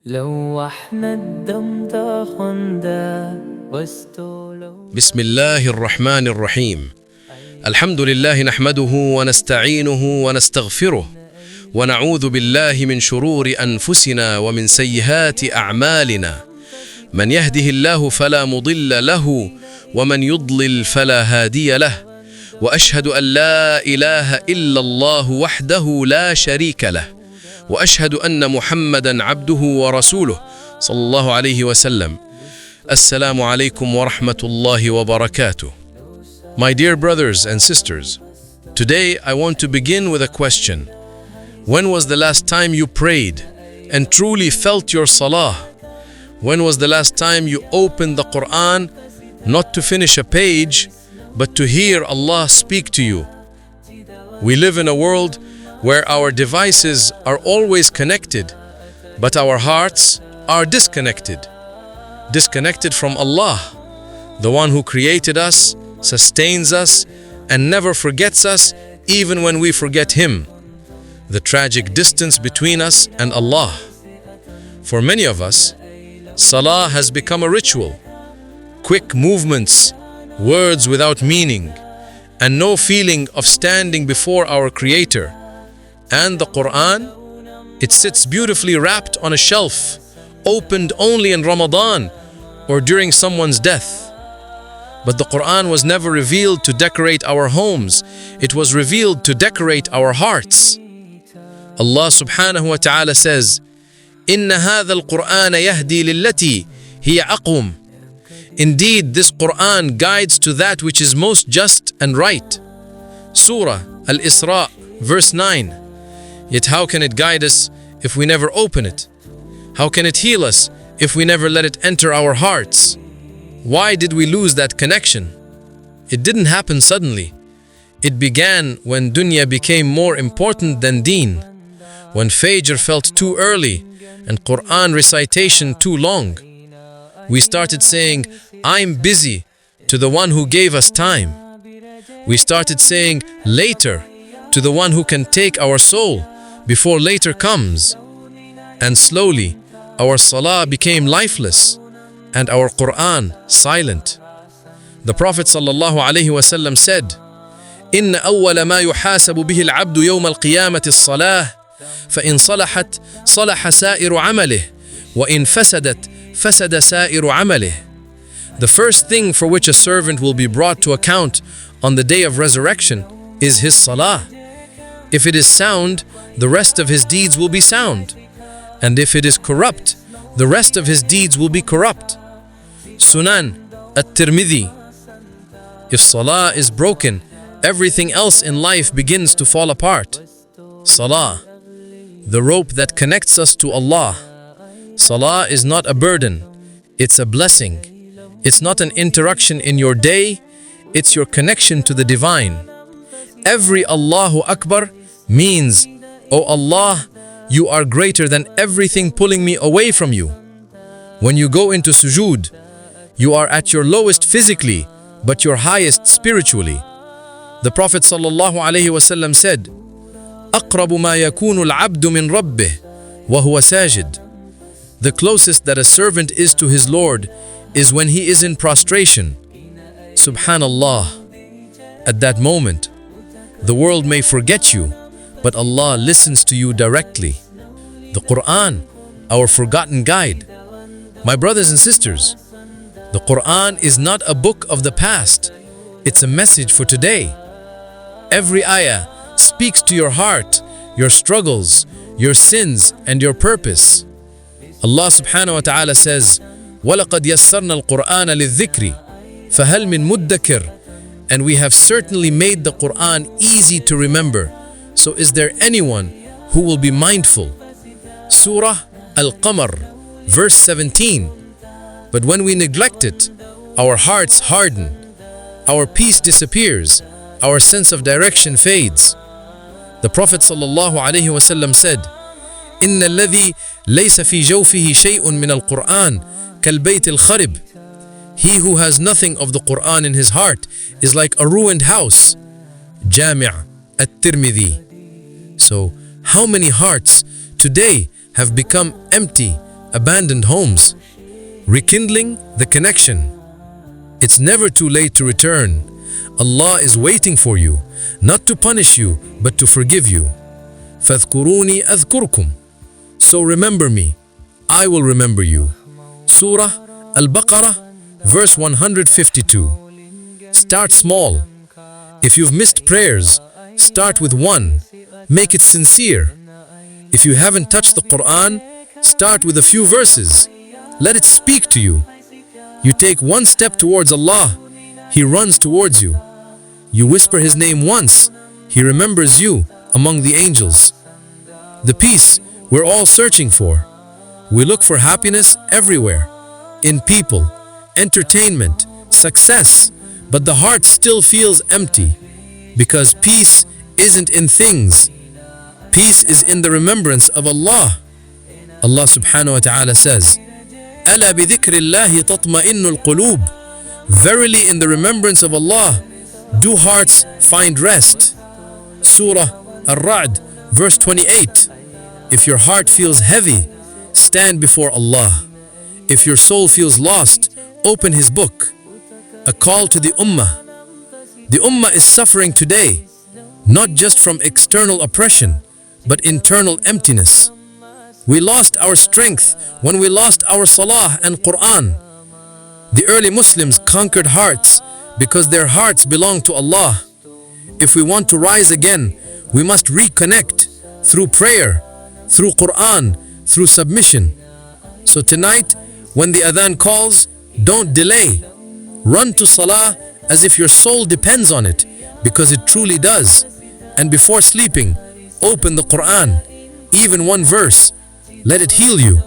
لوحنا الدم تاخندا واستولو بسم الله الرحمن الرحيم. الحمد لله نحمده ونستعينه ونستغفره ونعوذ بالله من شرور أنفسنا ومن سيئات أعمالنا. من يهده الله فلا مضل له ومن يضلل فلا هادي له، وأشهد أن لا إله إلا الله وحده لا شريك له، وأشهد أن محمدًا عبده ورسوله صلى الله عليه وسلم. Assalamu alaikum wa rahmatullahi wa barakatuh. My dear brothers and sisters, today I want to begin with a question. When was the last time you prayed and truly felt your salah? When was the last time you opened the Qur'an not to finish a page but to hear Allah speak to you? We live in a world where our devices are always connected, but our hearts are disconnected from Allah, the one who created us, sustains us, and never forgets us even when we forget Him. The tragic distance between us and Allah. For many of us, Salah has become a ritual. Quick movements, words without meaning, and no feeling of standing before our Creator. And the Qur'an, it sits beautifully wrapped on a shelf, opened only in Ramadan or during someone's death. But the Qur'an was never revealed to decorate our homes. It was revealed to decorate our hearts. Allah subhanahu wa ta'ala says, إِنَّ هَذَا الْقُرْآنَ يَهْدِي لِلَّتِي هِيَ أَقْوَمُ. Indeed, this Qur'an guides to that which is most just and right. Surah Al-Isra, verse 9. Yet how can it guide us if we never open it? How can it heal us if we never let it enter our hearts? Why did we lose that connection? It didn't happen suddenly. It began when dunya became more important than Deen, when Fajr felt too early and Qur'an recitation too long. We started saying, "I'm busy," to the one who gave us time. We started saying, "later," to the one who can take our soul before later comes. And slowly, our salah became lifeless and our Qur'an silent. The Prophet ﷺ said, إِنَّ أَوَّلَ مَا يُحَاسَبُ بِهِ الْعَبْدُ يَوْمَ الْقِيَامَةِ الصَّلَاةِ فَإِنْ صَلَحَتْ صَلَحَ سَائِرُ عَمَلِهِ وَإِنْ فَسَدَتْ فَسَدَ سَائِرُ عَمَلِهِ. The first thing for which a servant will be brought to account on the day of resurrection is his salah. If it is sound, the rest of his deeds will be sound. And if it is corrupt, the rest of his deeds will be corrupt. Sunan at-Tirmidhi. If salah is broken, everything else in life begins to fall apart. Salah, the rope that connects us to Allah. Salah is not a burden, it's a blessing. It's not an interruption in your day, it's your connection to the divine. Every Allahu Akbar means, "Oh Allah, you are greater than everything pulling me away from you." When you go into sujood, you are at your lowest physically, but your highest spiritually. The Prophet ﷺ said, أَقْرَبُ مَا يَكُونُ الْعَبْدُ مِنْ رَبِّهِ وَهُوَ سَاجِدٌ. The closest that a servant is to his Lord is when he is in prostration. Subhanallah. At that moment, the world may forget you, but Allah listens to you directly. The Qur'an, our forgotten guide. My brothers and sisters, the Qur'an is not a book of the past. It's a message for today. Every ayah speaks to your heart, your struggles, your sins, and your purpose. Allah subhanahu wa ta'ala says, وَلَقَدْ يَسَّرْنَا الْقُرْآنَ لِلذِّكْرِ فَهَلْ مِن مُدَّكِرٍ. And we have certainly made the Qur'an easy to remember. So is there anyone who will be mindful? Surah Al-Qamar, verse 17. But when we neglect it, our hearts harden, our peace disappears, our sense of direction fades. The Prophet ﷺ said, إِنَّ الَّذِي لَيْسَ فِي جَوْفِهِ شَيْءٌ مِّنَ الْقُرْآنِ كَالْبَيْتِ الْخَرِبِ. He who has nothing of the Qur'an in his heart is like a ruined house. Jami' at-Tirmidhi. So, how many hearts today have become empty, abandoned homes, rekindling the connection. It's never too late to return. Allah is waiting for you, not to punish you, but to forgive you. فَاذْكُرُونِي أَذْكُرْكُمْ. So remember me, I will remember you. Surah Al-Baqarah, verse 152. Start small. If you've missed prayers, start with one. Make it sincere. If you haven't touched the Qur'an, start with a few verses. Let it speak to you. You take one step towards Allah, He runs towards you. You whisper His name once, He remembers you among the angels. The peace we're all searching for. We look for happiness everywhere, in people, entertainment, success, but the heart still feels empty because peace isn't in things. Peace is in the remembrance of Allah. Allah subhanahu wa ta'ala says, أَلَا بِذِكْرِ اللَّهِ تَطْمَئِنُّ الْقُلُوبِ. Verily in the remembrance of Allah do hearts find rest. Surah Al-Ra'd, verse 28. If your heart feels heavy, stand before Allah. If your soul feels lost, open His book. A call to the Ummah. The Ummah is suffering today, not just from external oppression, but internal emptiness. We lost our strength when we lost our Salah and Qur'an. The early Muslims conquered hearts because their hearts belong to Allah. If we want to rise again, we must reconnect through prayer, through Qur'an, through submission. So tonight, when the adhan calls, don't delay. Run to Salah as if your soul depends on it, because it truly does. And before sleeping, open the Qur'an, even one verse. Let it heal you.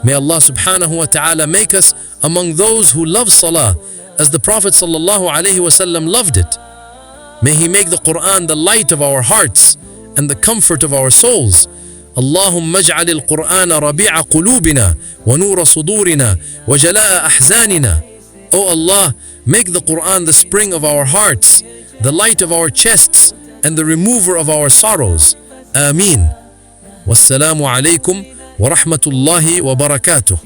May Allah subhanahu wa ta'ala make us among those who love Salah as the Prophet sallallahu alaihi wasallam loved it. May He make the Qur'an the light of our hearts and the comfort of our souls. Allahumma aj'al al-Qur'ana rabi'a qulubina wa nura sudurina wa jala'a ahzanina. O Allah, make the Qur'an the spring of our hearts, the light of our chests, and the remover of our sorrows. Ameen. Wassalamu alaikum wa rahmatullahi wa barakatuh.